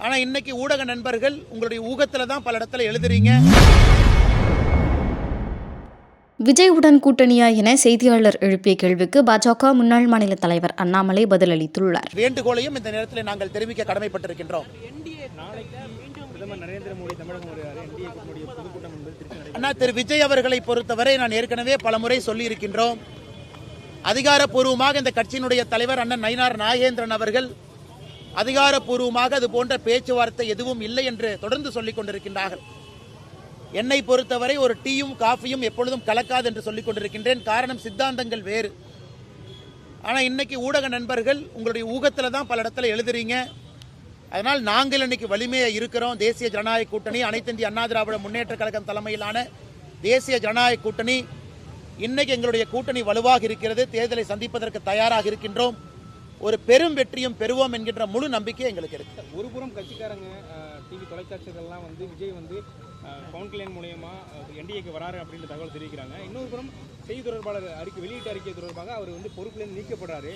ஆனா இன்னைக்கு ஊடக நண்பர்கள் உங்களுடைய ஊகத்துல தான் பல இடத்துல எழுதுறீங்க. விஜயுடன் கூட்டணியா என செய்தியாளர் எழுப்பிய கேள்விக்கு பாஜக முன்னாள் மாநில தலைவர் அண்ணாமலை பதிலளித்துள்ளார். வேண்டுகோளையும் இந்த நேரத்தில் நாங்கள் தெரிவிக்க கடமைப்பட்டிருக்கின்றோம். அண்ணா திரு விஜய் அவர்களை பொறுத்தவரை நான் ஏற்கனவே பலமுறை சொல்லி இருக்கின்றோம். அதிகாரப்பூர்வமாக இந்த கட்சியினுடைய தலைவர் அண்ணன் நயினார் நாகேந்திரன் அவர்கள் அதிகாரப்பூர்வமாக அது போன்ற பேச்சுவார்த்தை எதுவும் இல்லை என்று தொடர்ந்து சொல்லிக் கொண்டிருக்கின்றார்கள். என்னை பொறுத்தவரை ஒரு டீயும் காஃபியும் எப்பொழுதும் கலக்காது என்று சொல்லிக் கொண்டிருக்கின்றேன். காரணம் சித்தாந்தங்கள் வேறு. ஆனால் இன்னைக்கு ஊடக நண்பர்கள் உங்களுடைய ஊகத்தில் தான் பல இடத்துல எழுதுறீங்க. அதனால் நாங்கள் இன்னைக்கு வலிமையாக இருக்கிறோம். தேசிய ஜனநாயக கூட்டணி, அனைத்து இந்திய அண்ணா திராவிட முன்னேற்ற கழகம் தலைமையிலான தேசிய ஜனநாயக கூட்டணி, இன்னைக்கு எங்களுடைய கூட்டணி வலுவாக இருக்கிறது. தேர்தலை சந்திப்பதற்கு தயாராக இருக்கின்றோம். ஒரு பெரும் வெற்றியும் பெறுவோம் என்கின்ற முழு நம்பிக்கை எங்களுக்கு இருக்கு. ஒரு புறம் கட்சிக்காரங்க டிவி தொலைக்காட்சிகள்லாம் விஜய் பவன் கல்யாண் மூலமா என்டிஏக்கு வராரு அப்படின்ற தகவல் தெரிவிக்கிறாங்க. இன்னொரு புறம் செய்தி தொடர்பாளர் வெளியிட்ட அறிக்கை தொடர்பாக அவர் பொறுப்பிலிருந்து நீக்கப்படுறாரு.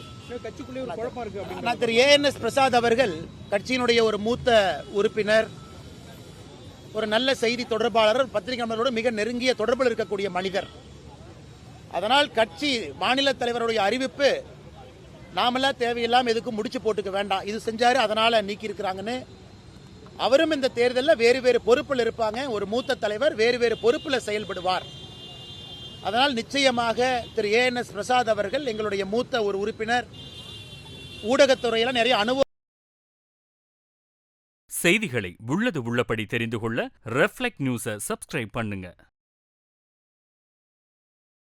கட்சிக்குள்ளே ஒரு குழப்பம் இருக்கு அப்படின்னு திரு ஏஎன்எஸ் பிரசாத் அவர்கள் கட்சியினுடைய ஒரு மூத்த உறுப்பினர், ஒரு நல்ல செய்தி தொடர்பாளர், பத்திரிகையாளர்களோடு மிக நெருங்கிய தொடர்பில் இருக்கக்கூடிய மனிதர். அதனால் கட்சி மாநில தலைவருடைய அறிவிப்பு நாமெல்லாம் தேவையில்லாமல் எதுக்கும் முடிச்சு போட்டுக்க வேண்டாம், இது செஞ்சாரு அதனால நீக்கி இருக்கிறாங்கன்னு. அவரும் இந்த தேர்தலில் வேறு வேறு பொறுப்பில் இருப்பாங்க. ஒரு மூத்த தலைவர் வேறு வேறு பொறுப்பில் செயல்படுவார். அதனால் நிச்சயமாக திரு ஏஎன்எஸ் பிரசாத் அவர்கள் எங்களுடைய மூத்த ஒரு உறுப்பினர், ஊடகத்துறையில நிறைய அனுபவம். செய்திகளை உள்ளது உள்ளபடி தெரிந்து கொள்ள ரெஃப்ளெக்ட் நியூஸை சப்ஸ்கிரைப் பண்ணுங்க.